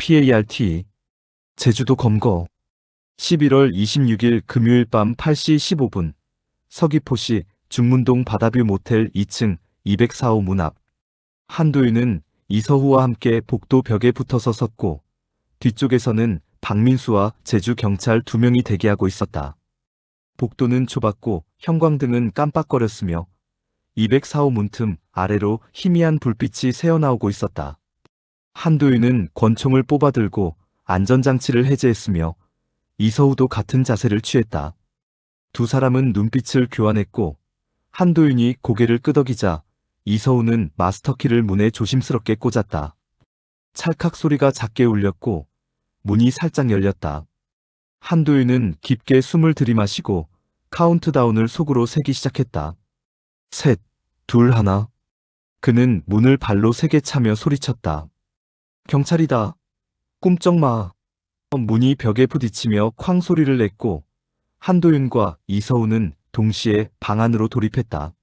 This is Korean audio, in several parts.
PART 제주도 검거 11월 26일 금요일 밤 8시 15분 서귀포시 중문동 바다뷰 모텔 2층 204호 문 앞 한도윤은 이서후와 함께 복도 벽에 붙어서 섰고 뒤쪽에서는 박민수와 제주 경찰 2명이 대기하고 있었다. 복도는 좁았고 형광등은 깜빡거렸으며 204호 문틈 아래로 희미한 불빛이 새어나오고 있었다. 한도윤은 권총을 뽑아들고 안전장치를 해제했으며 이서우도 같은 자세를 취했다. 두 사람은 눈빛을 교환했고 한도윤이 고개를 끄덕이자 이서우는 마스터키를 문에 조심스럽게 꽂았다. 찰칵 소리가 작게 울렸고 문이 살짝 열렸다. 한도윤은 깊게 숨을 들이마시고 카운트다운을 속으로 세기 시작했다. 셋, 둘, 하나. 그는 문을 발로 세게 차며 소리쳤다. 경찰이다. 꿈쩍 마. 문이 벽에 부딪히며 쾅 소리를 냈고 한도윤과 이서우는 동시에 방 안으로 돌입했다.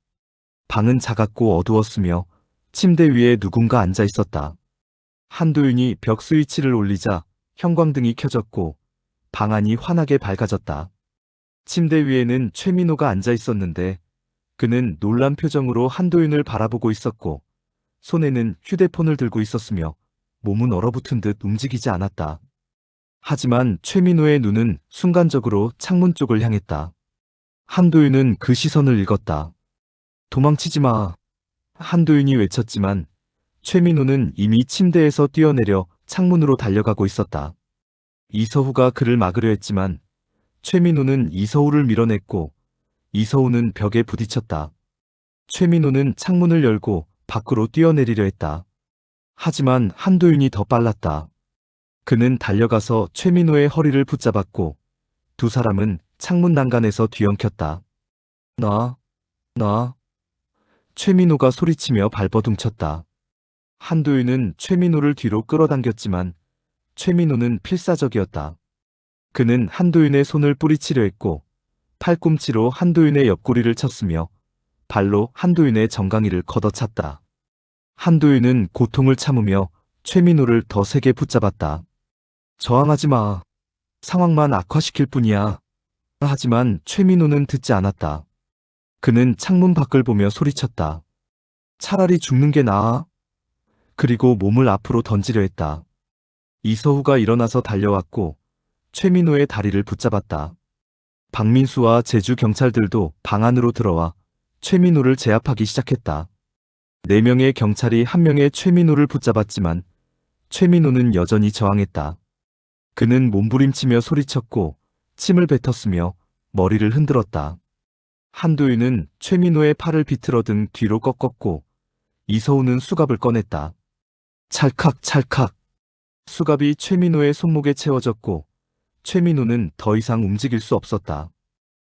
방은 작았고 어두웠으며 침대 위에 누군가 앉아 있었다. 한도윤이 벽 스위치를 올리자 형광등이 켜졌고 방 안이 환하게 밝아졌다. 침대 위에는 최민호가 앉아 있었는데 그는 놀란 표정으로 한도윤을 바라보고 있었고 손에는 휴대폰을 들고 있었으며 몸은 얼어붙은 듯 움직이지 않았다. 하지만 최민호의 눈은 순간적으로 창문 쪽을 향했다. 한도윤은 그 시선을 읽었다. 도망치지 마. 한도윤이 외쳤지만 최민호는 이미 침대에서 뛰어내려 창문으로 달려가고 있었다. 이서후가 그를 막으려 했지만 최민호는 이서후를 밀어냈고 이서후는 벽에 부딪혔다. 최민호는 창문을 열고 밖으로 뛰어내리려 했다. 하지만 한도윤이 더 빨랐다. 그는 달려가서 최민호의 허리를 붙잡았고 두 사람은 창문 난간에서 뒤엉켰다. 나. 최민호가 소리치며 발버둥쳤다. 한도윤은 최민호를 뒤로 끌어당겼지만 최민호는 필사적이었다. 그는 한도윤의 손을 뿌리치려 했고 팔꿈치로 한도윤의 옆구리를 쳤으며 발로 한도윤의 정강이를 걷어찼다. 한도윤은 고통을 참으며 최민호를 더 세게 붙잡았다. 저항하지 마. 상황만 악화시킬 뿐이야. 하지만 최민호는 듣지 않았다. 그는 창문 밖을 보며 소리쳤다. 차라리 죽는 게 나아. 그리고 몸을 앞으로 던지려 했다. 이서후가 일어나서 달려왔고 최민호의 다리를 붙잡았다. 박민수와 제주 경찰들도 방 안으로 들어와 최민호를 제압하기 시작했다. 4명의 경찰이 1명의 최민호를 붙잡았지만 최민호는 여전히 저항했다. 그는 몸부림치며 소리쳤고 침을 뱉었으며 머리를 흔들었다. 한도윤은 최민호의 팔을 비틀어 등 뒤로 꺾었고 이서우는 수갑을 꺼냈다. 찰칵. 수갑이 최민호의 손목에 채워졌고 최민호는 더 이상 움직일 수 없었다.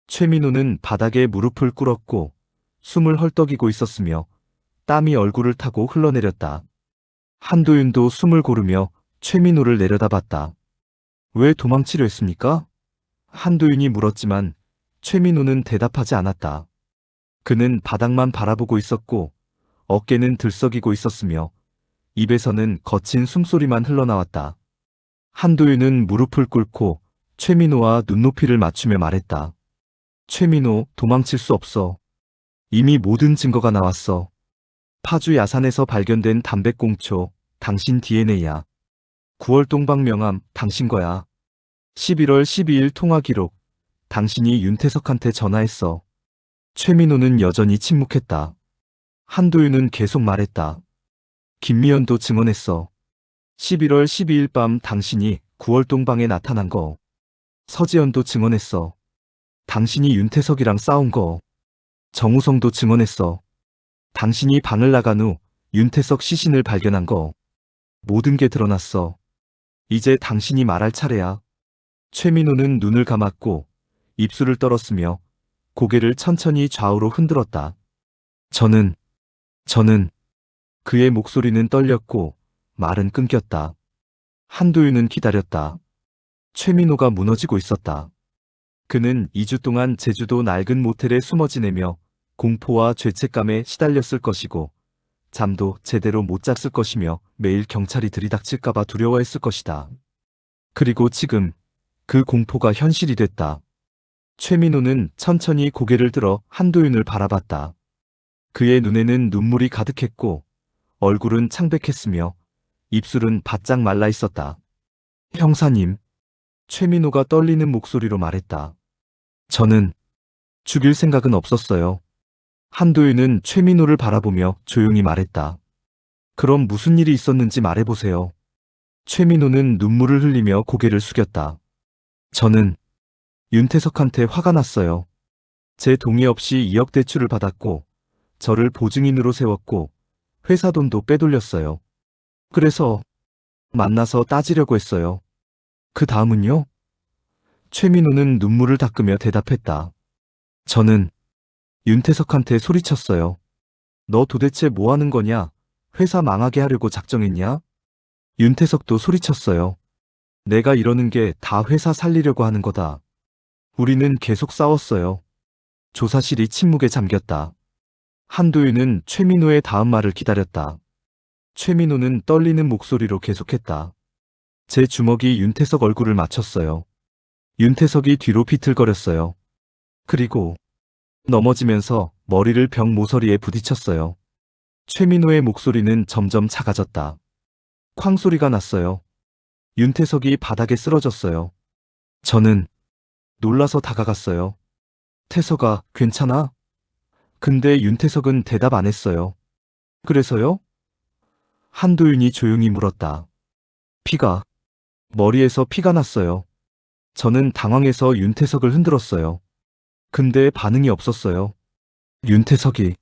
최민호는 바닥에 무릎을 꿇었고 숨을 헐떡이고 있었으며 땀이 얼굴을 타고 흘러내렸다. 한도윤도 숨을 고르며 최민호를 내려다봤다. 왜 도망치려 했습니까? 한도윤이 물었지만 최민호는 대답하지 않았다. 그는 바닥만 바라보고 있었고 어깨는 들썩이고 있었으며 입에서는 거친 숨소리만 흘러나왔다. 한도윤은 무릎을 꿇고 최민호와 눈높이를 맞추며 말했다. 최민호, 도망칠 수 없어. 이미 모든 증거가 나왔어. 파주 야산에서 발견된 담배꽁초, 당신 DNA야. 9월 동방 명함, 당신 거야. 11월 12일 통화 기록, 당신이 윤태석한테 전화했어. 최민호는 여전히 침묵했다. 한도윤은 계속 말했다. 김미연도 증언했어. 11월 12일 밤 당신이 9월 동방에 나타난 거. 서지연도 증언했어. 당신이 윤태석이랑 싸운 거. 정우성도 증언했어. 당신이 방을 나간 후 윤태석 시신을 발견한 거. 모든 게 드러났어. 이제 당신이 말할 차례야. 최민호는 눈을 감았고 입술을 떨었으며 고개를 천천히 좌우로 흔들었다. 저는 그의 목소리는 떨렸고 말은 끊겼다. 한도윤은 기다렸다. 최민호가 무너지고 있었다. 그는 2주 동안 제주도 낡은 모텔에 숨어 지내며 공포와 죄책감에 시달렸을 것이고 잠도 제대로 못 잤을 것이며 매일 경찰이 들이닥칠까봐 두려워했을 것이다. 그리고 지금 그 공포가 현실이 됐다. 최민호는 천천히 고개를 들어 한도윤을 바라봤다. 그의 눈에는 눈물이 가득했고 얼굴은 창백했으며 입술은 바짝 말라 있었다. 형사님, 최민호가 떨리는 목소리로 말했다. 저는 죽일 생각은 없었어요. 한도윤은 최민호를 바라보며 조용히 말했다. 그럼 무슨 일이 있었는지 말해보세요. 최민호는 눈물을 흘리며 고개를 숙였다. 저는 윤태석한테 화가 났어요. 제 동의 없이 2억 대출을 받았고 저를 보증인으로 세웠고 회사 돈도 빼돌렸어요. 그래서 만나서 따지려고 했어요. 그 다음은요? 최민호는 눈물을 닦으며 대답했다. 저는 윤태석한테 소리쳤어요. 너 도대체 뭐 하는 거냐? 회사 망하게 하려고 작정했냐? 윤태석도 소리쳤어요. 내가 이러는 게 다 회사 살리려고 하는 거다. 우리는 계속 싸웠어요. 조사실이 침묵에 잠겼다. 한도윤은 최민호의 다음 말을 기다렸다. 최민호는 떨리는 목소리로 계속했다. 제 주먹이 윤태석 얼굴을 맞췄어요. 윤태석이 뒤로 비틀거렸어요. 그리고 넘어지면서 머리를 벽 모서리에 부딪혔어요. 최민호의 목소리는 점점 작아졌다. 쾅 소리가 났어요. 윤태석이 바닥에 쓰러졌어요. 저는 놀라서 다가갔어요. 태석아, 괜찮아? 근데 윤태석은 대답 안 했어요. 그래서요? 한도윤이 조용히 물었다. 머리에서 피가 났어요. 저는 당황해서 윤태석을 흔들었어요. 근데 반응이 없었어요. 윤태석이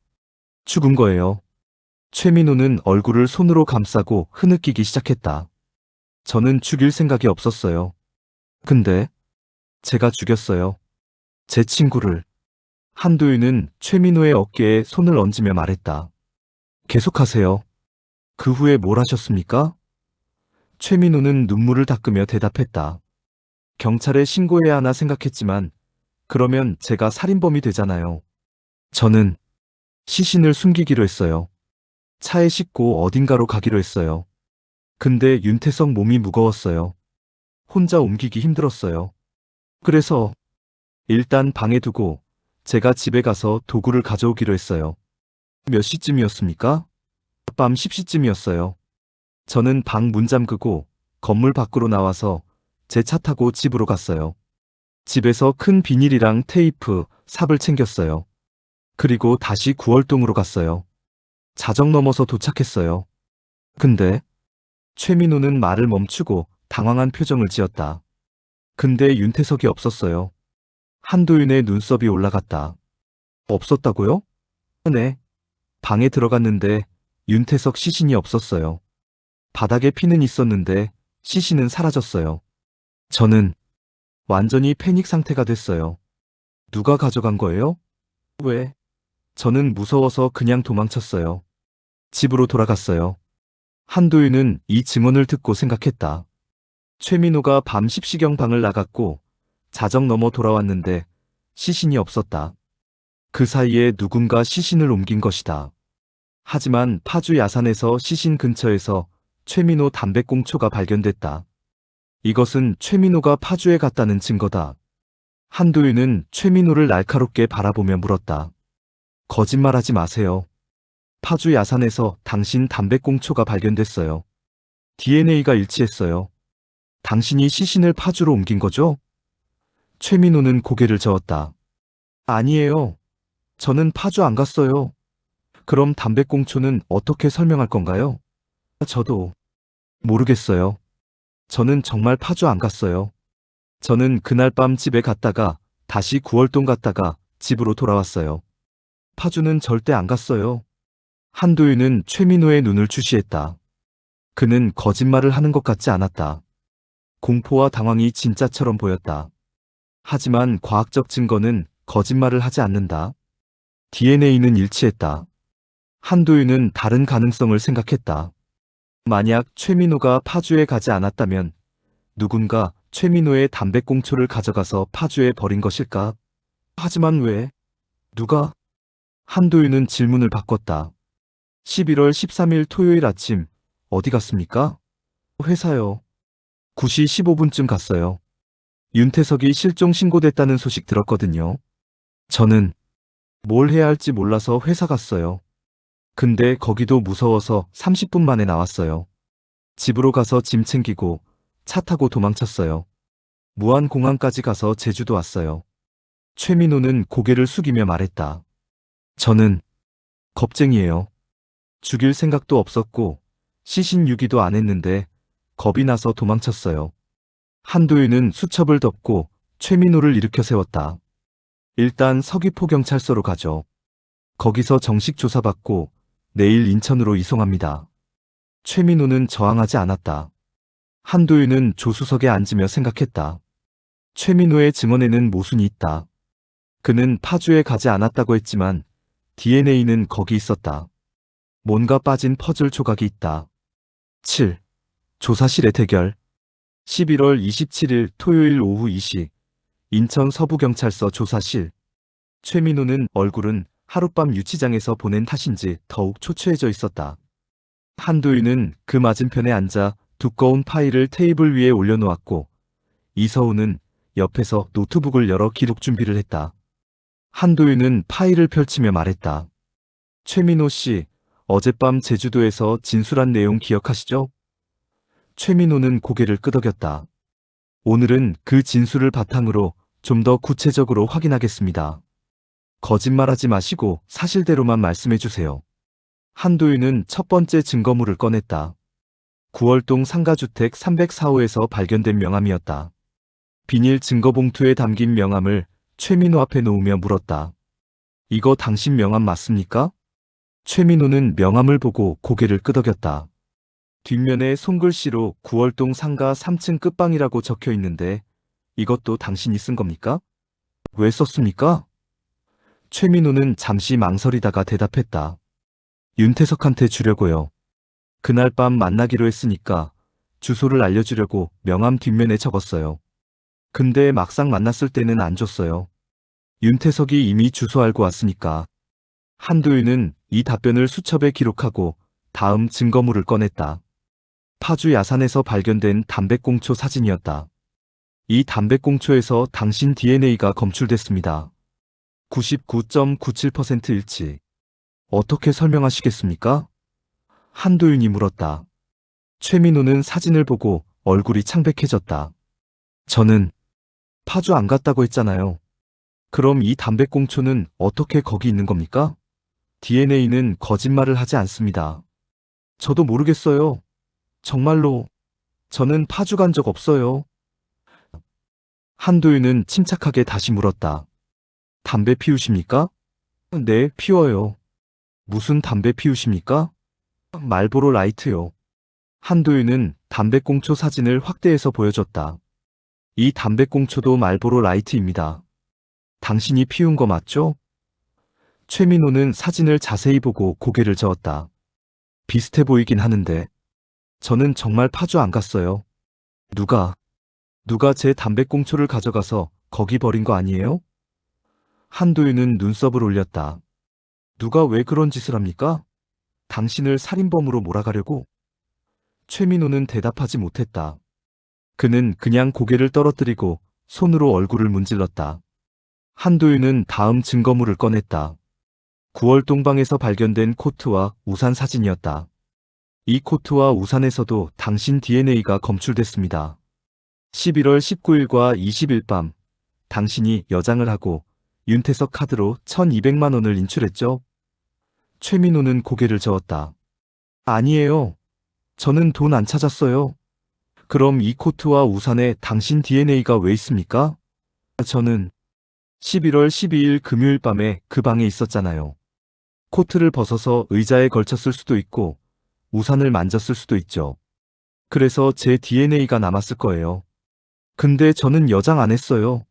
죽은 거예요. 최민호는 얼굴을 손으로 감싸고 흐느끼기 시작했다. 저는 죽일 생각이 없었어요. 근데 제가 죽였어요. 제 친구를. 한도윤은 최민호의 어깨에 손을 얹으며 말했다. 계속하세요. 그 후에 뭘 하셨습니까? 최민호는 눈물을 닦으며 대답했다. 경찰에 신고해야 하나 생각했지만 그러면 제가 살인범이 되잖아요. 저는 시신을 숨기기로 했어요. 차에 싣고 어딘가로 가기로 했어요. 근데 윤태석 몸이 무거웠어요. 혼자 옮기기 힘들었어요. 그래서 일단 방에 두고 제가 집에 가서 도구를 가져오기로 했어요. 몇 시쯤이었습니까? 밤 10시쯤이었어요. 저는 방 문 잠그고 건물 밖으로 나와서 제 차 타고 집으로 갔어요. 집에서 큰 비닐이랑 테이프, 삽을 챙겼어요. 그리고 다시 구월동으로 갔어요. 자정 넘어서 도착했어요. 근데 최민호는 말을 멈추고 당황한 표정을 지었다. 근데 윤태석이 없었어요. 한도윤의 눈썹이 올라갔다. 없었다고요? 네. 방에 들어갔는데 윤태석 시신이 없었어요. 바닥에 피는 있었는데 시신은 사라졌어요. 저는 완전히 패닉 상태가 됐어요. 누가 가져간 거예요? 왜? 저는 무서워서 그냥 도망쳤어요. 집으로 돌아갔어요. 한도윤은 이 증언을 듣고 생각했다. 최민호가 밤 10시경 방을 나갔고 자정 넘어 돌아왔는데 시신이 없었다. 그 사이에 누군가 시신을 옮긴 것이다. 하지만 파주 야산에서 시신 근처에서 최민호 담배꽁초가 발견됐다. 이것은 최민호가 파주에 갔다는 증거다. 한도윤은 최민호를 날카롭게 바라보며 물었다. 거짓말하지 마세요. 파주 야산에서 당신 담배꽁초가 발견됐어요. DNA가 일치했어요. 당신이 시신을 파주로 옮긴 거죠? 최민호는 고개를 저었다. 아니에요. 저는 파주 안 갔어요. 그럼 담배꽁초는 어떻게 설명할 건가요? 저도 모르겠어요. 저는 정말 파주 안 갔어요. 저는 그날 밤 집에 갔다가 다시 구월동 갔다가 집으로 돌아왔어요. 파주는 절대 안 갔어요. 한도윤은 최민호의 눈을 주시했다. 그는 거짓말을 하는 것 같지 않았다. 공포와 당황이 진짜처럼 보였다. 하지만 과학적 증거는 거짓말을 하지 않는다. DNA는 일치했다. 한도윤은 다른 가능성을 생각했다. 만약 최민호가 파주에 가지 않았다면 누군가 최민호의 담배꽁초를 가져가서 파주에 버린 것일까? 하지만 왜? 누가? 한도윤은 질문을 바꿨다. 11월 13일 토요일 아침, 어디 갔습니까? 회사요. 9시 15분쯤 갔어요. 윤태석이 실종 신고됐다는 소식 들었거든요. 저는 뭘 해야 할지 몰라서 회사 갔어요. 근데 거기도 무서워서 30분 만에 나왔어요. 집으로 가서 짐 챙기고 차 타고 도망쳤어요. 무안공항까지 가서 제주도 왔어요. 최민호는 고개를 숙이며 말했다. 저는 겁쟁이에요. 죽일 생각도 없었고 시신유기도 안 했는데 겁이 나서 도망쳤어요. 한도윤은 수첩을 덮고 최민호를 일으켜 세웠다. 일단 서귀포경찰서로 가죠. 거기서 정식 조사받고 내일 인천으로 이송합니다. 최민호는 저항하지 않았다. 한도윤은 조수석에 앉으며 생각했다. 최민호의 증언에는 모순이 있다. 그는 파주에 가지 않았다고 했지만 DNA는 거기 있었다. 뭔가 빠진 퍼즐 조각이 있다. 7. 조사실의 대결. 11월 27일 토요일 오후 2시 인천 서부경찰서 조사실. 최민호는 얼굴은 하룻밤 유치장에서 보낸 탓인지 더욱 초췌해져 있었다. 한도윤은 그 맞은편에 앉아 두꺼운 파일을 테이블 위에 올려놓았고 이서우는 옆에서 노트북을 열어 기록 준비를 했다. 한도윤은 파일을 펼치며 말했다. 최민호 씨, 어젯밤 제주도에서 진술한 내용 기억하시죠? 최민호는 고개를 끄덕였다. 오늘은 그 진술을 바탕으로 좀 더 구체적으로 확인하겠습니다. 거짓말하지 마시고 사실대로만 말씀해 주세요. 한도윤은 첫 번째 증거물을 꺼냈다. 9월동 상가주택 304호에서 발견된 명함이었다. 비닐 증거봉투에 담긴 명함을 최민호 앞에 놓으며 물었다. 이거 당신 명함 맞습니까? 최민호는 명함을 보고 고개를 끄덕였다. 뒷면에 손글씨로 9월동 상가 3층 끝방이라고 적혀 있는데 이것도 당신이 쓴 겁니까? 왜 썼습니까? 최민호는 잠시 망설이다가 대답했다. 윤태석한테 주려고요. 그날 밤 만나기로 했으니까 주소를 알려주려고 명함 뒷면에 적었어요. 근데 막상 만났을 때는 안 줬어요. 윤태석이 이미 주소 알고 왔으니까. 한도윤은 이 답변을 수첩에 기록하고 다음 증거물을 꺼냈다. 파주 야산에서 발견된 담배꽁초 사진이었다. 이 담배꽁초에서 당신 DNA가 검출됐습니다. 99.97% 일치. 어떻게 설명하시겠습니까? 한도윤이 물었다. 최민호는 사진을 보고 얼굴이 창백해졌다. 저는 파주 안 갔다고 했잖아요. 그럼 이 담배꽁초는 어떻게 거기 있는 겁니까? DNA는 거짓말을 하지 않습니다. 저도 모르겠어요. 정말로 저는 파주 간 적 없어요. 한도윤은 침착하게 다시 물었다. 담배 피우십니까? 네, 피워요. 무슨 담배 피우십니까? 말보로 라이트요. 한도윤은 담배꽁초 사진을 확대해서 보여줬다. 이 담배꽁초도 말보로 라이트입니다. 당신이 피운 거 맞죠? 최민호는 사진을 자세히 보고 고개를 저었다. 비슷해 보이긴 하는데 저는 정말 파주 안 갔어요. 누가 제 담배꽁초를 가져가서 거기 버린 거 아니에요? 한도윤은 눈썹을 올렸다. 누가 왜 그런 짓을 합니까? 당신을 살인범으로 몰아가려고? 최민호는 대답하지 못했다. 그는 그냥 고개를 떨어뜨리고 손으로 얼굴을 문질렀다. 한도윤은 다음 증거물을 꺼냈다. 9월 동방에서 발견된 코트와 우산 사진이었다. 이 코트와 우산에서도 당신 DNA가 검출됐습니다. 11월 19일과 20일 밤 당신이 여장을 하고 윤태석 카드로 1200만 원을 인출했죠? 최민호는 고개를 저었다. 아니에요. 저는 돈 안 찾았어요. 그럼 이 코트와 우산에 당신 DNA가 왜 있습니까? 저는 11월 12일 금요일 밤에 그 방에 있었잖아요. 코트를 벗어서 의자에 걸쳤을 수도 있고 우산을 만졌을 수도 있죠. 그래서 제 DNA가 남았을 거예요. 근데 저는 여장 안 했어요.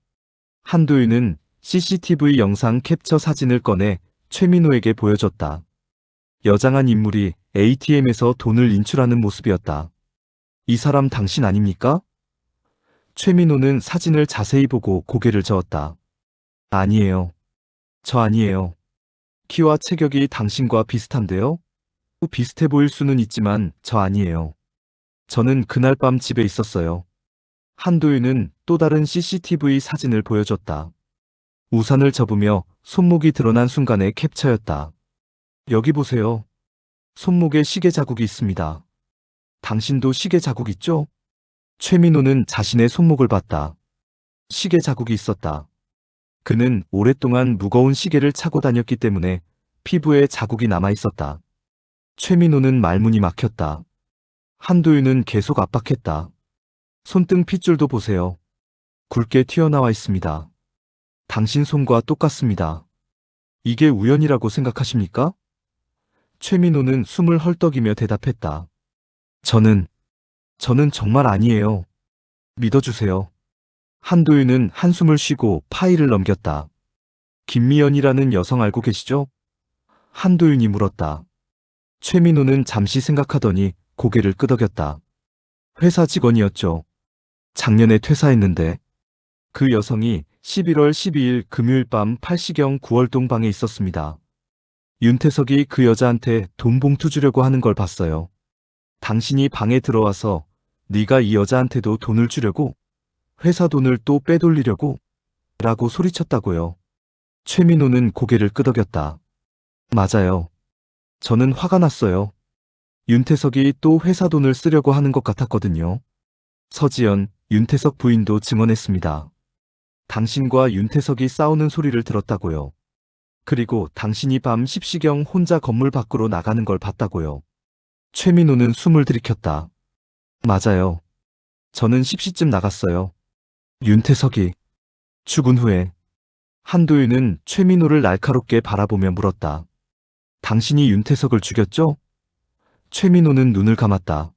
한도윤은 CCTV 영상 캡처 사진을 꺼내 최민호에게 보여줬다. 여장한 인물이 ATM에서 돈을 인출하는 모습이었다. 이 사람 당신 아닙니까? 최민호는 사진을 자세히 보고 고개를 저었다. 아니에요. 저 아니에요. 키와 체격이 당신과 비슷한데요? 비슷해 보일 수는 있지만 저 아니에요. 저는 그날 밤 집에 있었어요. 한도윤은 또 다른 CCTV 사진을 보여줬다. 우산을 접으며 손목이 드러난 순간의 캡처였다. 여기 보세요. 손목에 시계 자국이 있습니다. 당신도 시계 자국 있죠? 최민호는 자신의 손목을 봤다. 시계 자국이 있었다. 그는 오랫동안 무거운 시계를 차고 다녔기 때문에 피부에 자국이 남아 있었다. 최민호는 말문이 막혔다. 한도윤은 계속 압박했다. 손등 핏줄도 보세요. 굵게 튀어나와 있습니다. 당신 손과 똑같습니다. 이게 우연이라고 생각하십니까? 최민호는 숨을 헐떡이며 대답했다. 저는 정말 아니에요. 믿어주세요. 한도윤은 한숨을 쉬고 파일을 넘겼다. 김미연이라는 여성 알고 계시죠? 한도윤이 물었다. 최민호는 잠시 생각하더니 고개를 끄덕였다. 회사 직원이었죠. 작년에 퇴사했는데 그 여성이 11월 12일 금요일 밤 8시경 9월동 방에 있었습니다. 윤태석이 그 여자한테 돈 봉투 주려고 하는 걸 봤어요. 당신이 방에 들어와서 네가 이 여자한테도 돈을 주려고? 회사 돈을 또 빼돌리려고? 라고 소리쳤다고요. 최민호는 고개를 끄덕였다. 맞아요. 저는 화가 났어요. 윤태석이 또 회사 돈을 쓰려고 하는 것 같았거든요. 서지연, 윤태석 부인도 증언했습니다. 당신과 윤태석이 싸우는 소리를 들었다고요. 그리고 당신이 밤 10시경 혼자 건물 밖으로 나가는 걸 봤다고요. 최민호는 숨을 들이켰다. 맞아요. 저는 10시쯤 나갔어요. 윤태석이 죽은 후에. 한도윤은 최민호를 날카롭게 바라보며 물었다. 당신이 윤태석을 죽였죠? 최민호는 눈을 감았다.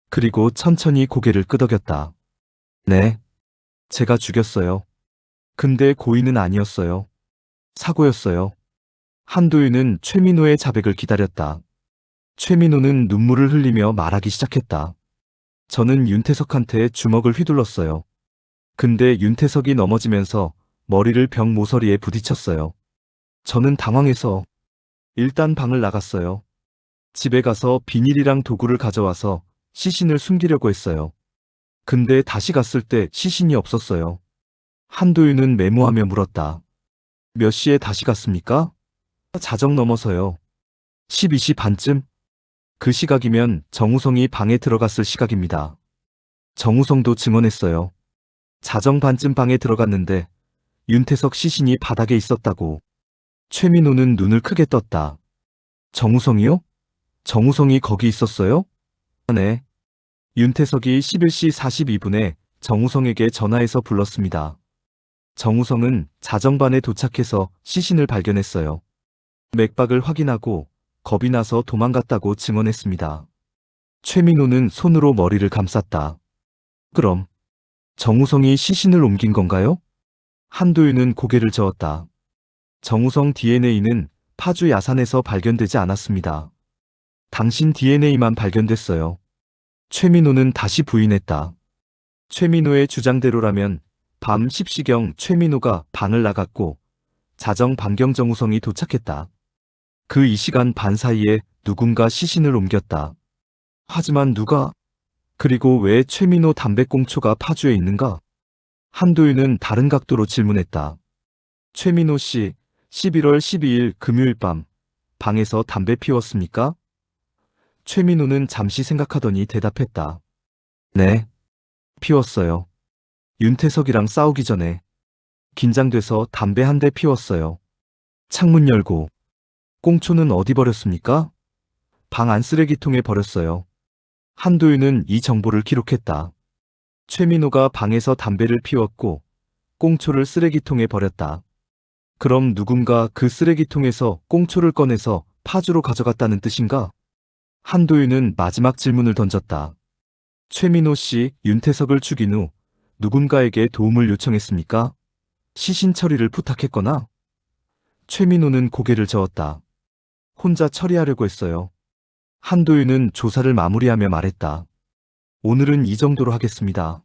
그리고 천천히 고개를 끄덕였다. 네. 제가 죽였어요. 근데 고의는 아니었어요. 사고였어요. 한도윤은 최민호의 자백을 기다렸다. 최민호는 눈물을 흘리며 말하기 시작했다. 저는 윤태석한테 주먹을 휘둘렀어요. 근데 윤태석이 넘어지면서 머리를 벽 모서리에 부딪혔어요. 저는 당황해서 일단 방을 나갔어요. 집에 가서 비닐이랑 도구를 가져와서 시신을 숨기려고 했어요. 근데 다시 갔을 때 시신이 없었어요. 한도윤은 메모하며 물었다. 몇 시에 다시 갔습니까? 자정 넘어서요. 12시 반쯤? 그 시각이면 정우성이 방에 들어갔을 시각입니다. 정우성도 증언했어요. 자정 반쯤 방에 들어갔는데 윤태석 시신이 바닥에 있었다고. 최민호는 눈을 크게 떴다. 정우성이요? 정우성이 거기 있었어요? 네. 윤태석이 11시 42분에 정우성에게 전화해서 불렀습니다. 정우성은 자정반에 도착해서 시신을 발견했어요. 맥박을 확인하고 겁이 나서 도망갔다고 증언했습니다. 최민호는 손으로 머리를 감쌌다. 그럼 정우성이 시신을 옮긴 건가요? 한도윤은 고개를 저었다. 정우성 DNA는 파주 야산에서 발견되지 않았습니다. 당신 DNA만 발견됐어요. 최민호는 다시 부인했다. 최민호의 주장대로라면 밤 10시경 최민호가 방을 나갔고 자정 반경 정우성이 도착했다. 그 이 시간 반 사이에 누군가 시신을 옮겼다. 하지만 누가? 그리고 왜 최민호 담배꽁초가 파주에 있는가? 한도윤은 다른 각도로 질문했다. 최민호 씨, 11월 12일 금요일 밤 방에서 담배 피웠습니까? 최민호는 잠시 생각하더니 대답했다. 네, 피웠어요. 윤태석이랑 싸우기 전에 긴장돼서 담배 한 대 피웠어요. 창문 열고. 꽁초는 어디 버렸습니까? 방 안 쓰레기통에 버렸어요. 한도윤은 이 정보를 기록했다. 최민호가 방에서 담배를 피웠고 꽁초를 쓰레기통에 버렸다. 그럼 누군가 그 쓰레기통에서 꽁초를 꺼내서 파주로 가져갔다는 뜻인가? 한도윤은 마지막 질문을 던졌다. 최민호 씨, 윤태석을 죽인 후 누군가에게 도움을 요청했습니까? 시신 처리를 부탁했거나? 최민호는 고개를 저었다. 혼자 처리하려고 했어요. 한도윤은 조사를 마무리하며 말했다. 오늘은 이 정도로 하겠습니다.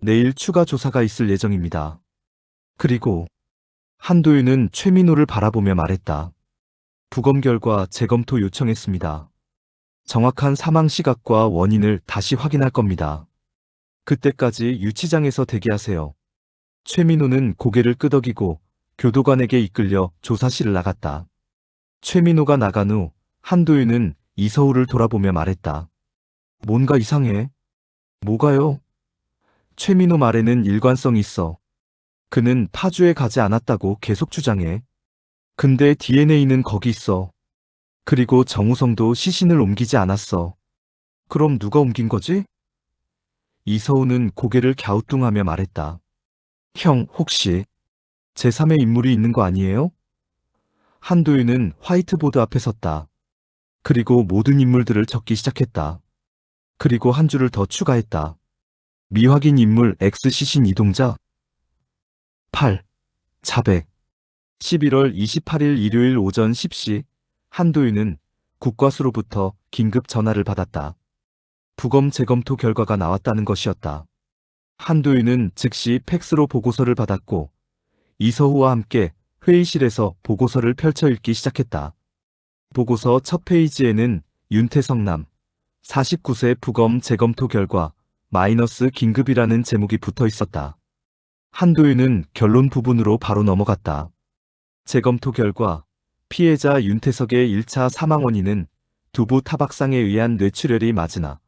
내일 추가 조사가 있을 예정입니다. 그리고 한도윤은 최민호를 바라보며 말했다. 부검 결과 재검토 요청했습니다. 정확한 사망 시각과 원인을 다시 확인할 겁니다. 그때까지 유치장에서 대기하세요. 최민호는 고개를 끄덕이고 교도관에게 이끌려 조사실을 나갔다. 최민호가 나간 후 한도윤은 이서우를 돌아보며 말했다. 뭔가 이상해. 뭐가요? 최민호 말에는 일관성이 있어. 그는 파주에 가지 않았다고 계속 주장해. 근데 DNA는 거기 있어. 그리고 정우성도 시신을 옮기지 않았어. 그럼 누가 옮긴 거지? 이서우는 고개를 갸우뚱하며 말했다. 형, 혹시 제3의 인물이 있는 거 아니에요? 한도윤은 화이트보드 앞에 섰다. 그리고 모든 인물들을 적기 시작했다. 그리고 한 줄을 더 추가했다. 미확인 인물 X 시신 이동자 8. 자백 11월 28일 일요일 오전 10시 한도윤은 국과수로부터 긴급 전화를 받았다. 부검 재검토 결과가 나왔다는 것이었다. 한도윤은 즉시 팩스로 보고서를 받았고 이서우와 함께 회의실에서 보고서를 펼쳐 읽기 시작했다. 보고서 첫 페이지에는 윤태성남 49세 부검 재검토 결과 마이너스 긴급이라는 제목이 붙어 있었다. 한도윤은 결론 부분으로 바로 넘어갔다. 재검토 결과 피해자 윤태석의 1차 사망 원인은 두부 타박상에 의한 뇌출혈이 맞으나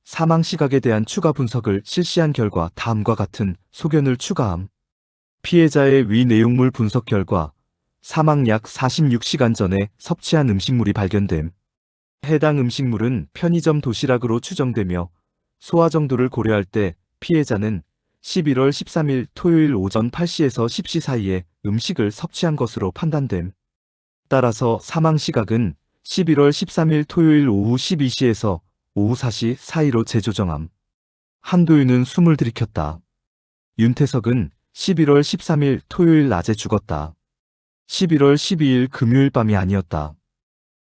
사망 시각에 대한 추가 분석을 실시한 결과 다음과 같은 소견을 추가함. 피해자의 위 내용물 분석 결과 사망 약 46시간 전에 섭취한 음식물이 발견됨. 해당 음식물은 편의점 도시락으로 추정되며 소화 정도를 고려할 때 피해자는 11월 13일 토요일 오전 8시에서 10시 사이에 음식을 섭취한 것으로 판단됨. 따라서 사망 시각은 11월 13일 토요일 오후 12시에서 오후 4시 사이로 재조정함. 한도윤은 숨을 들이켰다. 윤태석은 11월 13일 토요일 낮에 죽었다. 11월 12일 금요일 밤이 아니었다.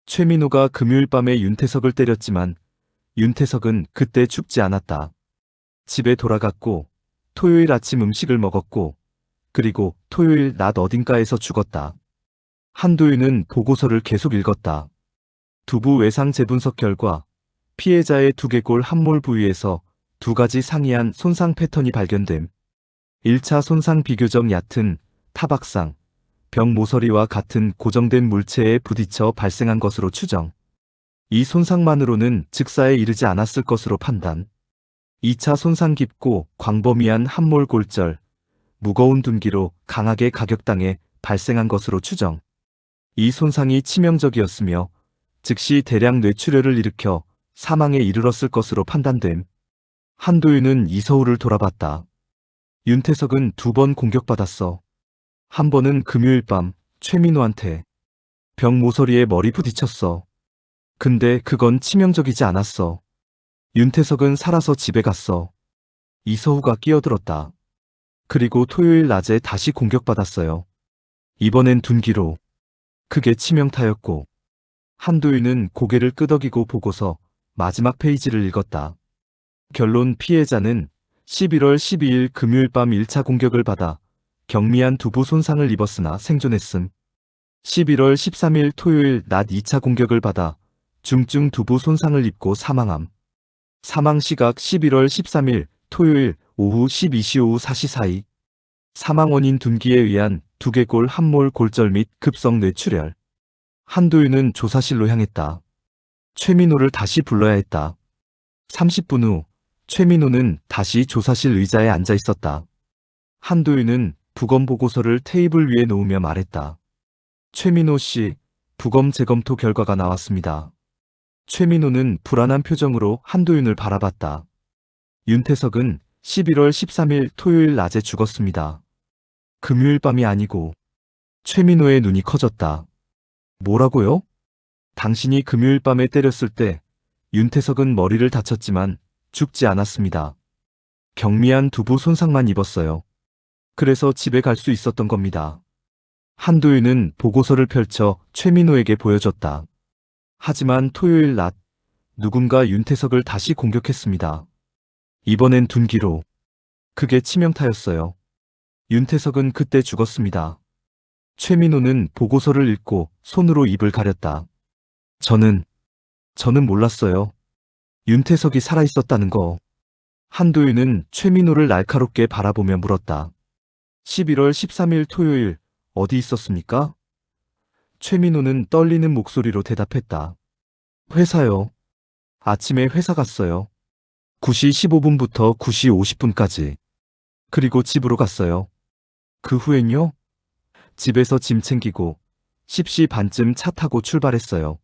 최민호가 금요일 밤에 윤태석을 때렸지만 윤태석은 그때 죽지 않았다. 집에 돌아갔고 토요일 아침 음식을 먹었고 그리고 토요일 낮 어딘가에서 죽었다. 한도윤은 보고서를 계속 읽었다. 두부 외상 재분석 결과 피해자의 두개골 함몰 부위에서 두 가지 상이한 손상 패턴이 발견됨. 1차 손상 비교적 얕은 타박상, 병 모서리와 같은 고정된 물체에 부딪혀 발생한 것으로 추정. 이 손상만으로는 즉사에 이르지 않았을 것으로 판단. 2차 손상 깊고 광범위한 함몰 골절, 무거운 둔기로 강하게 가격당해 발생한 것으로 추정. 이 손상이 치명적이었으며 즉시 대량 뇌출혈을 일으켜 사망에 이르렀을 것으로 판단됨. 한도윤은 이서우를 돌아봤다. 윤태석은 2번 공격받았어. 한 번은 금요일 밤 최민호한테. 병 모서리에 머리 부딪혔어. 근데 그건 치명적이지 않았어. 윤태석은 살아서 집에 갔어. 이서우가 끼어들었다. 그리고 토요일 낮에 다시 공격받았어요. 이번엔 둔기로. 그게 치명타였고. 한도윤은 고개를 끄덕이고 보고서 마지막 페이지를 읽었다. 결론 피해자는 11월 12일 금요일 밤 1차 공격을 받아 경미한 두부 손상을 입었으나 생존했음. 11월 13일 토요일 낮 2차 공격을 받아 중증 두부 손상을 입고 사망함. 사망 시각 11월 13일 토요일 오후 12시 오후 4시 사이. 사망 원인 둔기에 의한 두개골 함몰 골절 및 급성 뇌출혈. 한도윤은 조사실로 향했다. 최민호를 다시 불러야 했다. 30분 후 최민호는 다시 조사실 의자에 앉아 있었다. 한도윤은 부검 보고서를 테이블 위에 놓으며 말했다. 최민호 씨, 부검 재검토 결과가 나왔습니다. 최민호는 불안한 표정으로 한도윤을 바라봤다. 윤태석은 11월 13일 토요일 낮에 죽었습니다. 금요일 밤이 아니고. 최민호의 눈이 커졌다. 뭐라고요? 당신이 금요일 밤에 때렸을 때 윤태석은 머리를 다쳤지만 죽지 않았습니다. 경미한 두부 손상만 입었어요. 그래서 집에 갈 수 있었던 겁니다. 한도윤은 보고서를 펼쳐 최민호에게 보여줬다. 하지만 토요일 낮 누군가 윤태석을 다시 공격했습니다. 이번엔 둔기로. 그게 치명타였어요. 윤태석은 그때 죽었습니다. 최민호는 보고서를 읽고 손으로 입을 가렸다. 저는 저는 몰랐어요. 윤태석이 살아있었다는 거. 한도윤은 최민호를 날카롭게 바라보며 물었다. 11월 13일 토요일 어디 있었습니까? 최민호는 떨리는 목소리로 대답했다. 회사요. 아침에 회사 갔어요. 9시 15분부터 9시 50분까지. 그리고 집으로 갔어요. 그 후엔요? 집에서 짐 챙기고 10시 반쯤 차 타고 출발했어요.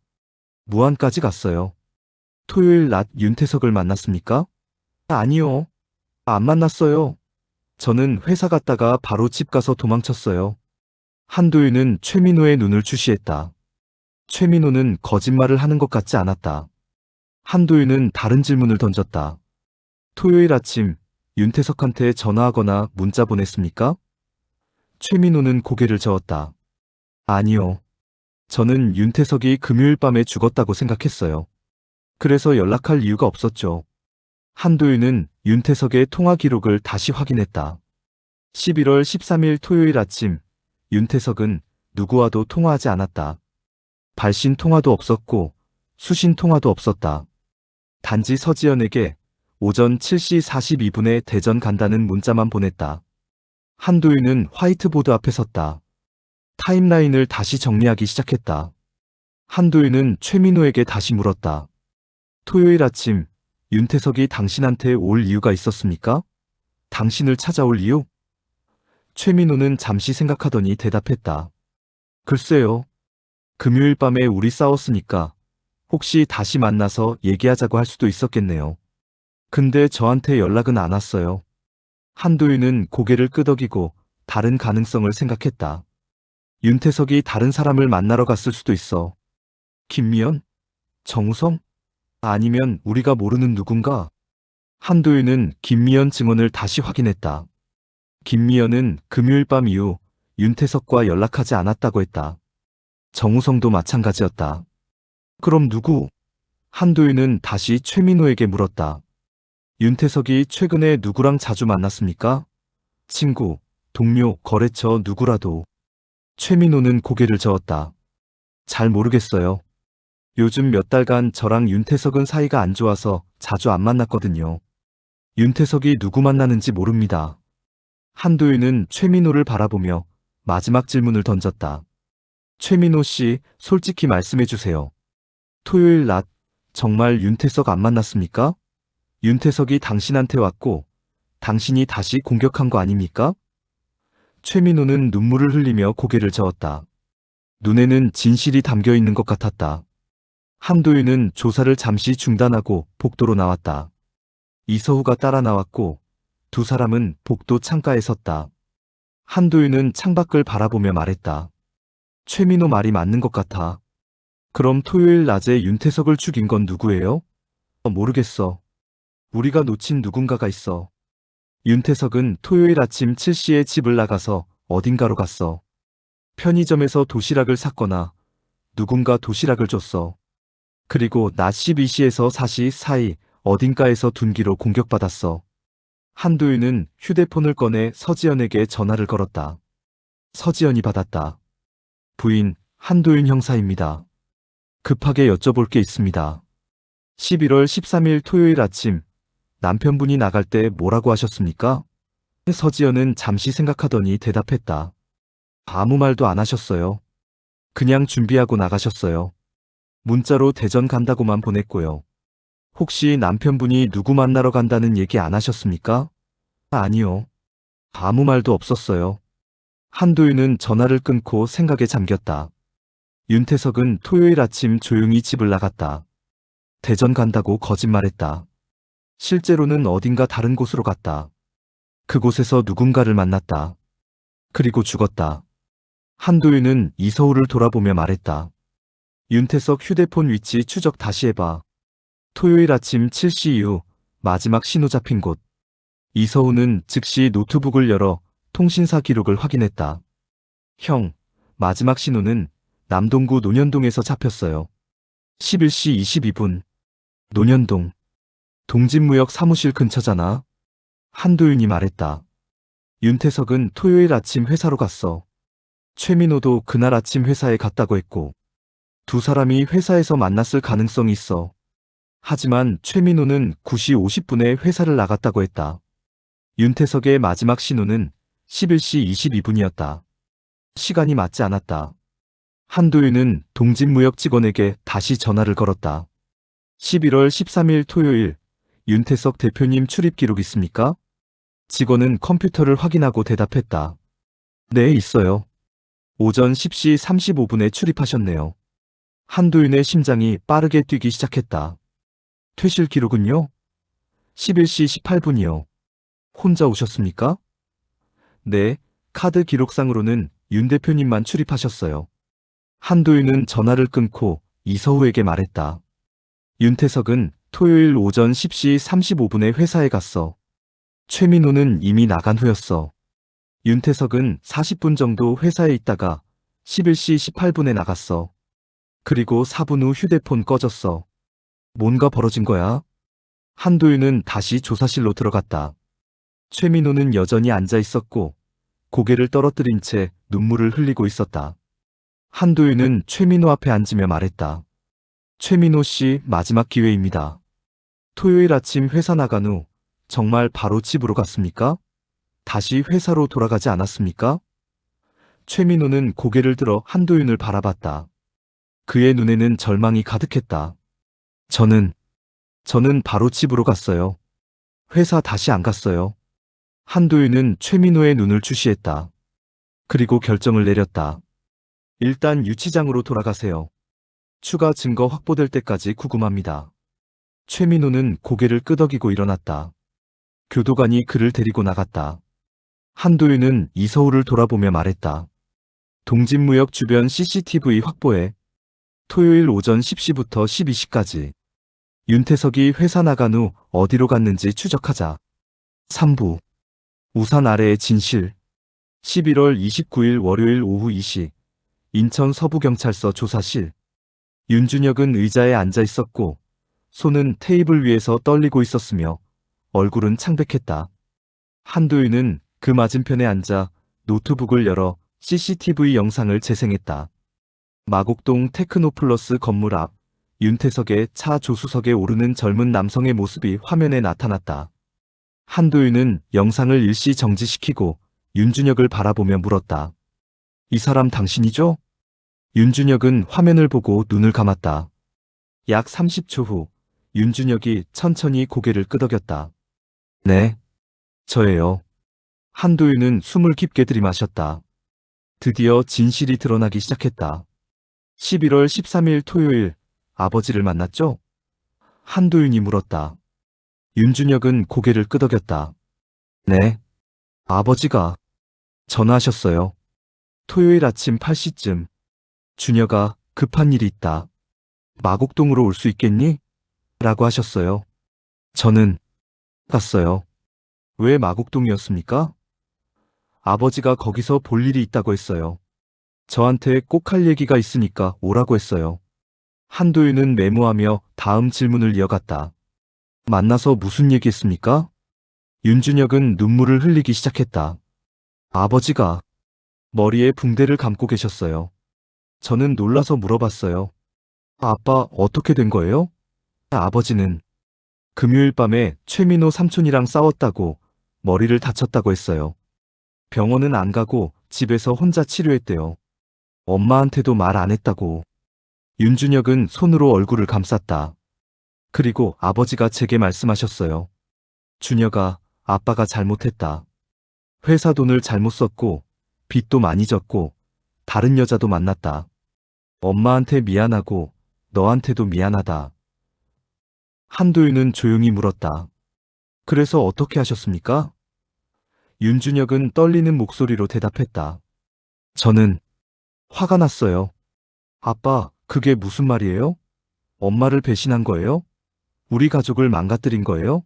무안까지 갔어요. 토요일 낮 윤태석을 만났습니까? 아니요. 안 만났어요. 저는 회사 갔다가 바로 집 가서 도망쳤어요. 한도윤은 최민호의 눈을 주시했다. 최민호는 거짓말을 하는 것 같지 않았다. 한도윤은 다른 질문을 던졌다. 토요일 아침 윤태석한테 전화하거나 문자 보냈습니까? 최민호는 고개를 저었다. 아니요. 저는 윤태석이 금요일 밤에 죽었다고 생각했어요. 그래서 연락할 이유가 없었죠. 한도윤은 윤태석의 통화 기록을 다시 확인했다. 11월 13일 토요일 아침, 윤태석은 누구와도 통화하지 않았다. 발신 통화도 없었고, 수신 통화도 없었다. 단지 서지연에게 오전 7시 42분에 대전 간다는 문자만 보냈다. 한도윤은 화이트보드 앞에 섰다. 타임라인을 다시 정리하기 시작했다. 한도윤은 최민호에게 다시 물었다. 토요일 아침, 윤태석이 당신한테 올 이유가 있었습니까? 당신을 찾아올 이유? 최민호는 잠시 생각하더니 대답했다. 글쎄요. 금요일 밤에 우리 싸웠으니까 혹시 다시 만나서 얘기하자고 할 수도 있었겠네요. 근데 저한테 연락은 안 왔어요. 한도윤은 고개를 끄덕이고 다른 가능성을 생각했다. 윤태석이 다른 사람을 만나러 갔을 수도 있어. 김미연? 정우성? 아니면 우리가 모르는 누군가? 한도윤은 김미연 증언을 다시 확인했다. 김미연은 금요일 밤 이후 윤태석과 연락하지 않았다고 했다. 정우성도 마찬가지였다. 그럼 누구? 한도윤은 다시 최민호에게 물었다. 윤태석이 최근에 누구랑 자주 만났습니까? 친구, 동료, 거래처 누구라도. 최민호는 고개를 저었다. 잘 모르겠어요. 요즘 몇 달간 저랑 윤태석은 사이가 안 좋아서 자주 안 만났거든요. 윤태석이 누구 만나는지 모릅니다. 한도윤은 최민호를 바라보며 마지막 질문을 던졌다. 최민호 씨, 솔직히 말씀해 주세요. 토요일 낮, 정말 윤태석 안 만났습니까? 윤태석이 당신한테 왔고, 당신이 다시 공격한 거 아닙니까? 최민호는 눈물을 흘리며 고개를 저었다. 눈에는 진실이 담겨 있는 것 같았다. 한도윤은 조사를 잠시 중단하고 복도로 나왔다. 이서우가 따라 나왔고 두 사람은 복도 창가에 섰다. 한도윤은 창밖을 바라보며 말했다. 최민호 말이 맞는 것 같아. 그럼 토요일 낮에 윤태석을 죽인 건 누구예요? 모르겠어. 우리가 놓친 누군가가 있어. 윤태석은 토요일 아침 7시에 집을 나가서 어딘가로 갔어. 편의점에서 도시락을 샀거나 누군가 도시락을 줬어. 그리고 낮 12시에서 4시 사이 어딘가에서 둔기로 공격받았어. 한도윤은 휴대폰을 꺼내 서지연에게 전화를 걸었다. 서지연이 받았다. 부인, 한도윤 형사입니다. 급하게 여쭤볼 게 있습니다. 11월 13일 토요일 아침, 남편분이 나갈 때 뭐라고 하셨습니까? 서지연은 잠시 생각하더니 대답했다. 아무 말도 안 하셨어요. 그냥 준비하고 나가셨어요. 문자로 대전 간다고만 보냈고요. 혹시 남편분이 누구 만나러 간다는 얘기 안 하셨습니까? 아니요. 아무 말도 없었어요. 한도윤은 전화를 끊고 생각에 잠겼다. 윤태석은 토요일 아침 조용히 집을 나갔다. 대전 간다고 거짓말했다. 실제로는 어딘가 다른 곳으로 갔다. 그곳에서 누군가를 만났다. 그리고 죽었다. 한도윤은 이서우를 돌아보며 말했다. 윤태석 휴대폰 위치 추적 다시 해봐. 토요일 아침 7시 이후 마지막 신호 잡힌 곳. 이서우는 즉시 노트북을 열어 통신사 기록을 확인했다. 형, 마지막 신호는 남동구 논현동에서 잡혔어요. 11시 22분. 논현동. 동진무역 사무실 근처잖아. 한도윤이 말했다. 윤태석은 토요일 아침 회사로 갔어. 최민호도 그날 아침 회사에 갔다고 했고, 두 사람이 회사에서 만났을 가능성이 있어. 하지만 최민호는 9시 50분에 회사를 나갔다고 했다. 윤태석의 마지막 신호는 11시 22분이었다. 시간이 맞지 않았다. 한도윤은 동진무역 직원에게 다시 전화를 걸었다. 11월 13일 토요일, 윤태석 대표님 출입 기록 있습니까? 직원은 컴퓨터를 확인하고 대답했다. 네, 있어요. 오전 10시 35분에 출입하셨네요. 한도윤의 심장이 빠르게 뛰기 시작했다. 퇴실 기록은요? 11시 18분이요. 혼자 오셨습니까? 네, 카드 기록상으로는 윤 대표님만 출입하셨어요. 한도윤은 전화를 끊고 이서우에게 말했다. 윤태석은 토요일 오전 10시 35분에 회사에 갔어. 최민호는 이미 나간 후였어. 윤태석은 40분 정도 회사에 있다가 11시 18분에 나갔어. 그리고 4분 후 휴대폰 꺼졌어. 뭔가 벌어진 거야? 한도윤은 다시 조사실로 들어갔다. 최민호는 여전히 앉아 있었고 고개를 떨어뜨린 채 눈물을 흘리고 있었다. 한도윤은 최민호 앞에 앉으며 말했다. 최민호 씨, 마지막 기회입니다. 토요일 아침 회사 나간 후 정말 바로 집으로 갔습니까? 다시 회사로 돌아가지 않았습니까? 최민호는 고개를 들어 한도윤을 바라봤다. 그의 눈에는 절망이 가득했다. 저는 바로 집으로 갔어요. 회사 다시 안 갔어요. 한도윤은 최민호의 눈을 주시했다. 그리고 결정을 내렸다. 일단 유치장으로 돌아가세요. 추가 증거 확보될 때까지 구금합니다. 최민호는 고개를 끄덕이고 일어났다. 교도관이 그를 데리고 나갔다. 한도윤은 이서우를 돌아보며 말했다. 동진무역 주변 CCTV 확보해. 토요일 오전 10시부터 12시까지. 윤태석이 회사 나간 후 어디로 갔는지 추적하자. 3부. 우산 아래의 진실. 11월 29일 월요일 오후 2시. 인천 서부경찰서 조사실. 윤준혁은 의자에 앉아 있었고 손은 테이블 위에서 떨리고 있었으며 얼굴은 창백했다. 한도윤은 그 맞은편에 앉아 노트북을 열어 CCTV 영상을 재생했다. 마곡동 테크노플러스 건물 앞 윤태석의 차 조수석에 오르는 젊은 남성의 모습이 화면에 나타났다. 한도윤은 영상을 일시 정지시키고 윤준혁을 바라보며 물었다. 이 사람 당신이죠? 윤준혁은 화면을 보고 눈을 감았다. 약 30초 후 윤준혁이 천천히 고개를 끄덕였다. 네, 저예요. 한도윤은 숨을 깊게 들이마셨다. 드디어 진실이 드러나기 시작했다. 11월 13일 토요일, 아버지를 만났죠? 한도윤이 물었다. 윤준혁은 고개를 끄덕였다. 네, 아버지가 전화하셨어요. 토요일 아침 8시쯤. 준혁아, 급한 일이 있다. 마곡동으로 올 수 있겠니? 라고 하셨어요. 저는 갔어요. 왜 마곡동이었습니까? 아버지가 거기서 볼 일이 있다고 했어요. 저한테 꼭 할 얘기가 있으니까 오라고 했어요. 한도윤은 메모하며 다음 질문을 이어갔다. 만나서 무슨 얘기했습니까? 윤준혁은 눈물을 흘리기 시작했다. 아버지가 머리에 붕대를 감고 계셨어요. 저는 놀라서 물어봤어요. 아빠, 어떻게 된 거예요? 아버지는 금요일 밤에 최민호 삼촌이랑 싸웠다고 머리를 다쳤다고 했어요. 병원은 안 가고 집에서 혼자 치료했대요. 엄마한테도 말 안 했다고. 윤준혁은 손으로 얼굴을 감쌌다. 그리고 아버지가 제게 말씀하셨어요. 준혁아, 아빠가 잘못했다. 회사 돈을 잘못 썼고 빚도 많이 졌고 다른 여자도 만났다. 엄마한테 미안하고 너한테도 미안하다. 한도윤은 조용히 물었다. 그래서 어떻게 하셨습니까? 윤준혁은 떨리는 목소리로 대답했다. 저는 화가 났어요. 아빠, 그게 무슨 말이에요? 엄마를 배신한 거예요? 우리 가족을 망가뜨린 거예요?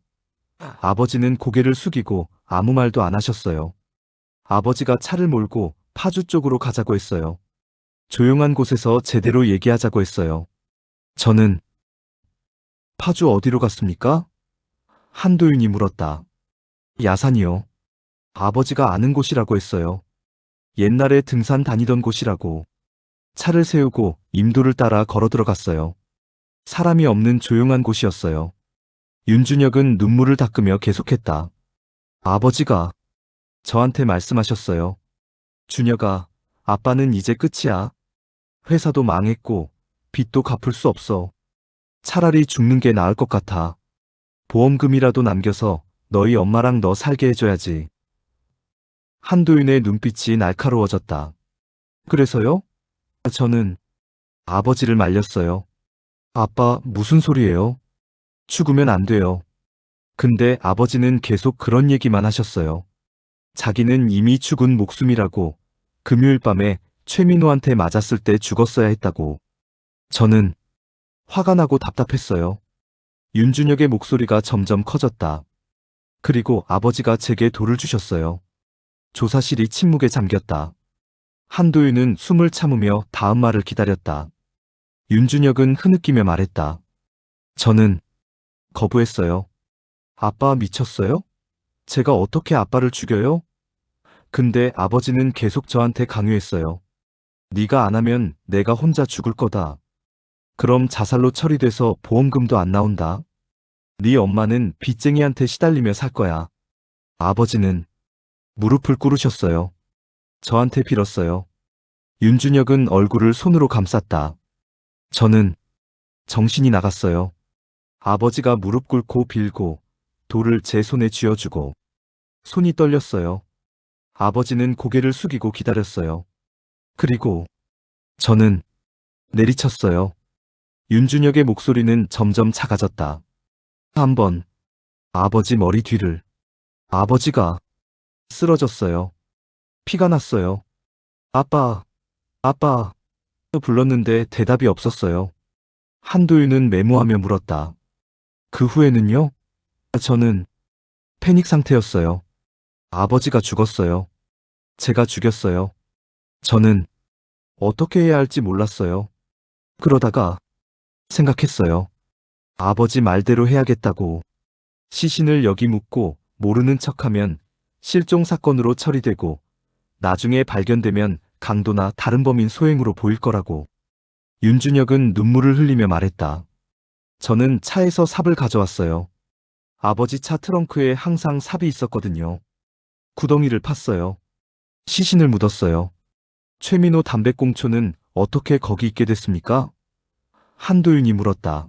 아버지는 고개를 숙이고 아무 말도 안 하셨어요. 아버지가 차를 몰고 파주 쪽으로 가자고 했어요. 조용한 곳에서 제대로 얘기하자고 했어요. 저는 파주 어디로 갔습니까? 한도윤이 물었다. 야산이요. 아버지가 아는 곳이라고 했어요. 옛날에 등산 다니던 곳이라고. 차를 세우고 임도를 따라 걸어 들어갔어요. 사람이 없는 조용한 곳이었어요. 윤준혁은 눈물을 닦으며 계속했다. 아버지가 저한테 말씀하셨어요. 준혁아, 아빠는 이제 끝이야. 회사도 망했고 빚도 갚을 수 없어. 차라리 죽는 게 나을 것 같아. 보험금이라도 남겨서 너희 엄마랑 너 살게 해줘야지. 한도윤의 눈빛이 날카로워졌다. 그래서요? 저는 아버지를 말렸어요. 아빠, 무슨 소리예요? 죽으면 안 돼요. 근데 아버지는 계속 그런 얘기만 하셨어요. 자기는 이미 죽은 목숨이라고, 금요일 밤에 최민호한테 맞았을 때 죽었어야 했다고. 저는 화가 나고 답답했어요. 윤준혁의 목소리가 점점 커졌다. 그리고 아버지가 제게 돌을 주셨어요. 조사실이 침묵에 잠겼다. 한도윤은 숨을 참으며 다음 말을 기다렸다. 윤준혁은 흐느끼며 말했다. 저는 거부했어요. 아빠 미쳤어요? 제가 어떻게 아빠를 죽여요? 근데 아버지는 계속 저한테 강요했어요. 네가 안 하면 내가 혼자 죽을 거다. 그럼 자살로 처리돼서 보험금도 안 나온다. 네 엄마는 빚쟁이한테 시달리며 살 거야. 아버지는 무릎을 꿇으셨어요. 저한테 빌었어요. 윤준혁은 얼굴을 손으로 감쌌다. 저는 정신이 나갔어요. 아버지가 무릎 꿇고 빌고 돌을 제 손에 쥐어주고 손이 떨렸어요. 아버지는 고개를 숙이고 기다렸어요. 그리고 저는 내리쳤어요. 윤준혁의 목소리는 점점 작아졌다. 한 번, 아버지 머리 뒤를. 아버지가 쓰러졌어요. 피가 났어요. 아빠, 아빠. 불렀는데 대답이 없었어요. 한도윤은 메모하며 물었다. 그 후에는요? 저는 패닉 상태였어요. 아버지가 죽었어요. 제가 죽였어요. 저는 어떻게 해야 할지 몰랐어요. 그러다가 생각했어요. 아버지 말대로 해야겠다고. 시신을 여기 묻고 모르는 척하면 실종 사건으로 처리되고 나중에 발견되면 강도나 다른 범인 소행으로 보일 거라고. 윤준혁은 눈물을 흘리며 말했다. 저는 차에서 삽을 가져왔어요. 아버지 차 트렁크에 항상 삽이 있었거든요. 구덩이를 팠어요. 시신을 묻었어요. 최민호 담배꽁초는 어떻게 거기 있게 됐습니까? 한도윤이 물었다.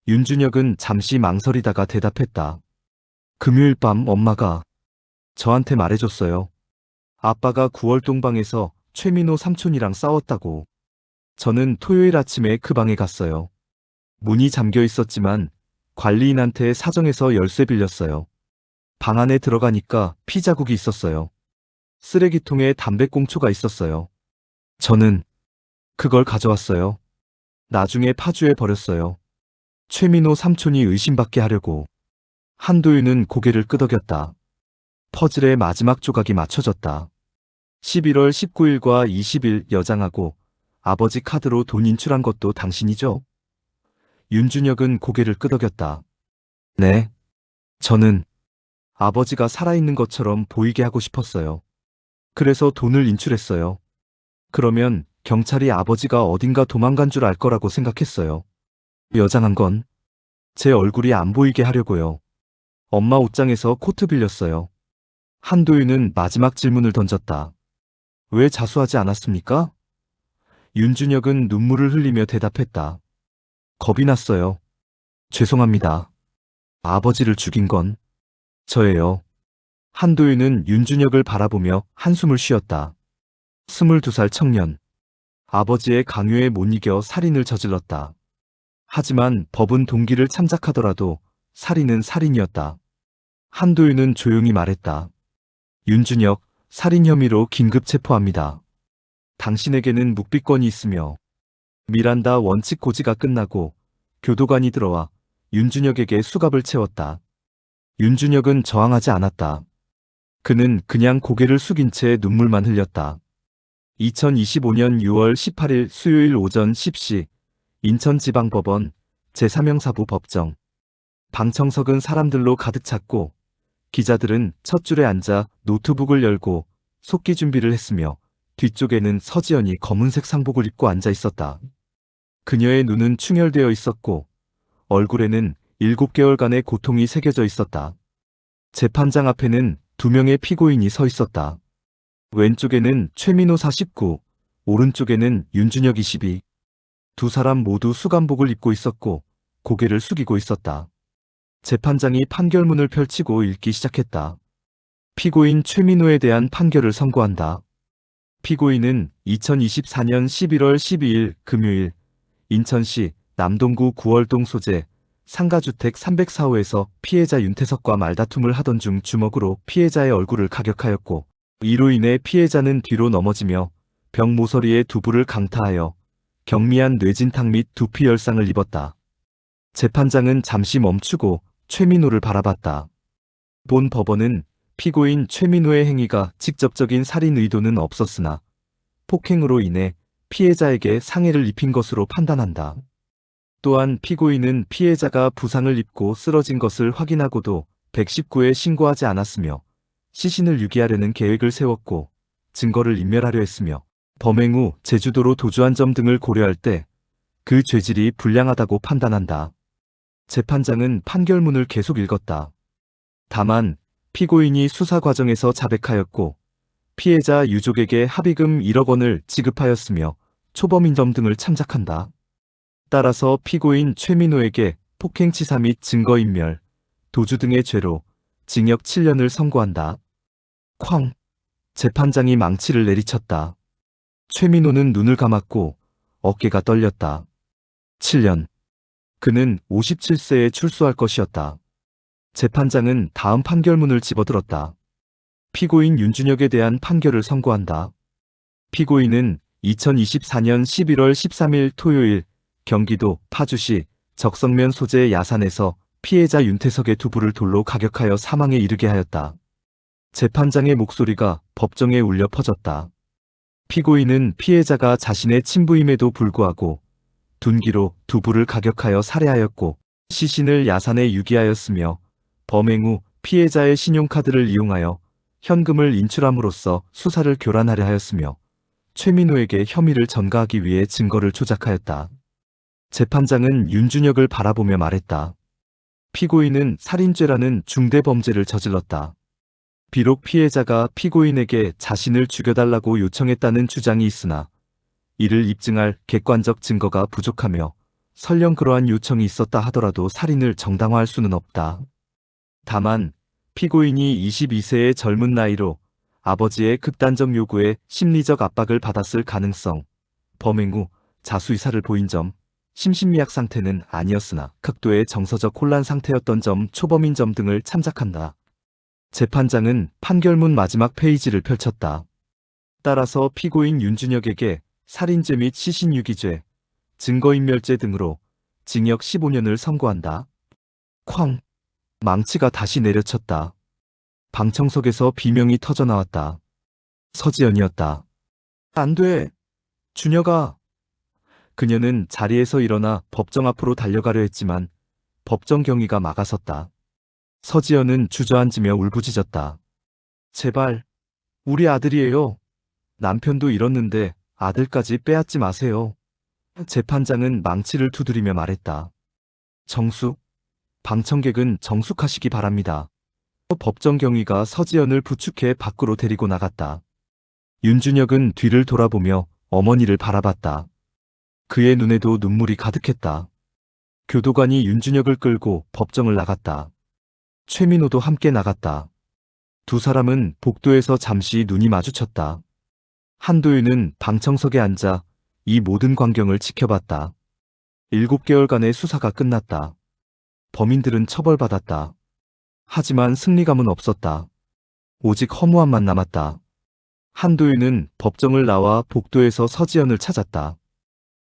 윤준혁은 잠시 망설이다가 대답했다. 금요일 밤 엄마가 저한테 말해줬어요. 아빠가 9월 동방에서 최민호 삼촌이랑 싸웠다고. 저는 토요일 아침에 그 방에 갔어요. 문이 잠겨 있었지만 관리인한테 사정해서 열쇠 빌렸어요. 방 안에 들어가니까 피 자국이 있었어요. 쓰레기통에 담배꽁초가 있었어요. 저는 그걸 가져왔어요. 나중에 파주에 버렸어요. 최민호 삼촌이 의심받게 하려고. 한도윤은 고개를 끄덕였다. 퍼즐의 마지막 조각이 맞춰졌다. 11월 19일과 20일 여장하고 아버지 카드로 돈 인출한 것도 당신이죠? 윤준혁은 고개를 끄덕였다. 네. 저는 아버지가 살아있는 것처럼 보이게 하고 싶었어요. 그래서 돈을 인출했어요. 그러면 경찰이 아버지가 어딘가 도망간 줄 알 거라고 생각했어요. 여장한 건 제 얼굴이 안 보이게 하려고요. 엄마 옷장에서 코트 빌렸어요. 한도윤은 마지막 질문을 던졌다. 왜 자수하지 않았습니까? 윤준혁은 눈물을 흘리며 대답했다. 겁이 났어요. 죄송합니다. 아버지를 죽인 건 저예요. 한도윤은 윤준혁을 바라보며 한숨을 쉬었다. 22살 청년. 아버지의 강요에 못 이겨 살인을 저질렀다. 하지만 법은 동기를 참작하더라도 살인은 살인이었다. 한도윤은 조용히 말했다. 윤준혁, 살인 혐의로 긴급 체포합니다. 당신에게는 묵비권이 있으며 미란다 원칙 고지가 끝나고 교도관이 들어와 윤준혁에게 수갑을 채웠다. 윤준혁은 저항하지 않았다. 그는 그냥 고개를 숙인 채 눈물만 흘렸다. 2025년 6월 18일 수요일 오전 10시 인천지방법원 제3형사부 법정. 방청석은 사람들로 가득 찼고 기자들은 첫 줄에 앉아 노트북을 열고 속기 준비를 했으며 뒤쪽에는 서지연이 검은색 상복을 입고 앉아 있었다. 그녀의 눈은 충혈되어 있었고 얼굴에는 7개월간의 고통이 새겨져 있었다. 재판장 앞에는 2명의 피고인이 서 있었다. 왼쪽에는 최민호 49, 오른쪽에는 윤준혁 22. 두 사람 모두 수감복을 입고 있었고 고개를 숙이고 있었다. 재판장이 판결문을 펼치고 읽기 시작했다. 피고인 최민호에 대한 판결을 선고한다. 피고인은 2024년 11월 12일 금요일 인천시 남동구 구월동 소재 상가주택 304호에서 피해자 윤태석과 말다툼을 하던 중 주먹으로 피해자의 얼굴을 가격하였고 이로 인해 피해자는 뒤로 넘어지며 벽 모서리에 두부를 강타하여 경미한 뇌진탕 및 두피 열상을 입었다. 재판장은 잠시 멈추고 최민호를 바라봤다. 본 법원은 피고인 최민호의 행위가 직접적인 살인 의도는 없었으나 폭행으로 인해 피해자에게 상해를 입힌 것으로 판단한다. 또한 피고인은 피해자가 부상을 입고 쓰러진 것을 확인하고도 119에 신고하지 않았으며 시신을 유기하려는 계획을 세웠고 증거를 인멸하려 했으며 범행 후 제주도로 도주한 점 등을 고려할 때 그 죄질이 불량하다고 판단한다. 재판장은 판결문을 계속 읽었다. 다만 피고인이 수사 과정에서 자백하였고 피해자 유족에게 합의금 1억 원을 지급하였으며 초범인 점 등을 참작한다. 따라서 피고인 최민호에게 폭행치사 및 증거인멸, 도주 등의 죄로 징역 7년을 선고한다. 쾅! 재판장이 망치를 내리쳤다. 최민호는 눈을 감았고 어깨가 떨렸다. 7년. 그는 57세에 출소할 것이었다. 재판장은 다음 판결문을 집어들었다. 피고인 윤준혁에 대한 판결을 선고한다. 피고인은 2024년 11월 13일 토요일 경기도 파주시 적성면 소재 야산에서 피해자 윤태석의 두부를 돌로 가격하여 사망에 이르게 하였다. 재판장의 목소리가 법정에 울려 퍼졌다. 피고인은 피해자가 자신의 친부임에도 불구하고 둔기로 두부를 가격하여 살해하였고 시신을 야산에 유기하였으며 범행 후 피해자의 신용카드를 이용하여 현금을 인출함으로써 수사를 교란하려 하였으며 최민호에게 혐의를 전가하기 위해 증거를 조작하였다. 재판장은 윤준혁을 바라보며 말했다. 피고인은 살인죄라는 중대범죄를 저질렀다. 비록 피해자가 피고인에게 자신을 죽여달라고 요청했다는 주장이 있으나 이를 입증할 객관적 증거가 부족하며 설령 그러한 요청이 있었다 하더라도 살인을 정당화할 수는 없다. 다만 피고인이 22세의 젊은 나이로 아버지의 극단적 요구에 심리적 압박을 받았을 가능성, 범행 후 자수의사를 보인 점, 심신미약 상태는 아니었으나 극도의 정서적 혼란 상태였던 점, 초범인 점 등을 참작한다. 재판장은 판결문 마지막 페이지를 펼쳤다. 따라서 피고인 윤준혁에게 살인죄 및 시신유기죄, 증거인멸죄 등으로 징역 15년을 선고한다. 쾅! 망치가 다시 내려쳤다. 방청석에서 비명이 터져나왔다. 서지연이었다. 안 돼! 준혁아! 그녀는 자리에서 일어나 법정 앞으로 달려가려 했지만 법정 경위가 막아섰다. 서지연은 주저앉으며 울부짖었다. 제발, 우리 아들이에요. 남편도 잃었는데 아들까지 빼앗지 마세요. 재판장은 망치를 두드리며 말했다. 정숙, 방청객은 정숙하시기 바랍니다. 법정 경위가 서지연을 부축해 밖으로 데리고 나갔다. 윤준혁은 뒤를 돌아보며 어머니를 바라봤다. 그의 눈에도 눈물이 가득했다. 교도관이 윤준혁을 끌고 법정을 나갔다. 최민호도 함께 나갔다. 두 사람은 복도에서 잠시 눈이 마주쳤다. 한도윤은 방청석에 앉아 이 모든 광경을 지켜봤다. 7개월간의 수사가 끝났다. 범인들은 처벌받았다. 하지만 승리감은 없었다. 오직 허무함만 남았다. 한도윤은 법정을 나와 복도에서 서지연을 찾았다.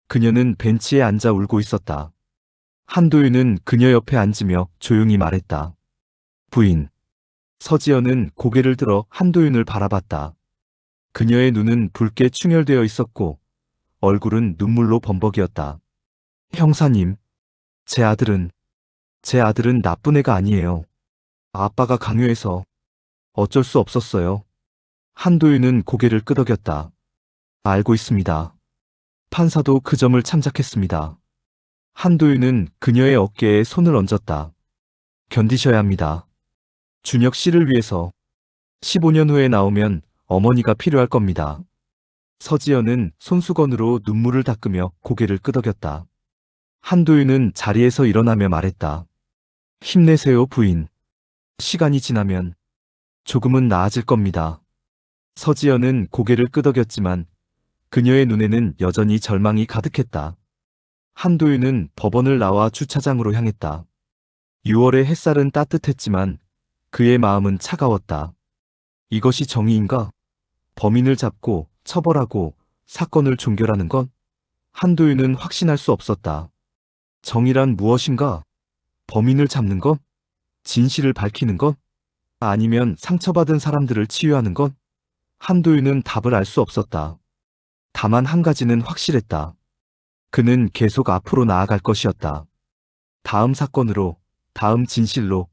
그녀는 벤치에 앉아 울고 있었다. 한도윤은 그녀 옆에 앉으며 조용히 말했다. 부인. 서지연은 고개를 들어 한도윤을 바라봤다. 그녀의 눈은 붉게 충혈되어 있었고 얼굴은 눈물로 범벅이었다. 형사님, 제 아들은 나쁜 애가 아니에요. 아빠가 강요해서 어쩔 수 없었어요. 한도윤은 고개를 끄덕였다. 알고 있습니다. 판사도 그 점을 참작했습니다. 한도윤은 그녀의 어깨에 손을 얹었다. 견디셔야 합니다. 준혁 씨를 위해서 15년 후에 나오면 어머니가 필요할 겁니다. 서지연은 손수건으로 눈물을 닦으며 고개를 끄덕였다. 한도윤은 자리에서 일어나며 말했다. 힘내세요, 부인. 시간이 지나면 조금은 나아질 겁니다. 서지연은 고개를 끄덕였지만 그녀의 눈에는 여전히 절망이 가득했다. 한도윤은 법원을 나와 주차장으로 향했다. 6월의 햇살은 따뜻했지만 그의 마음은 차가웠다. 이것이 정의인가? 범인을 잡고 처벌하고 사건을 종결하는 것? 한도윤은 확신할 수 없었다. 정의란 무엇인가? 범인을 잡는 것? 진실을 밝히는 것? 아니면 상처받은 사람들을 치유하는 것? 한도윤은 답을 알 수 없었다. 다만 한 가지는 확실했다. 그는 계속 앞으로 나아갈 것이었다. 다음 사건으로, 다음 진실로,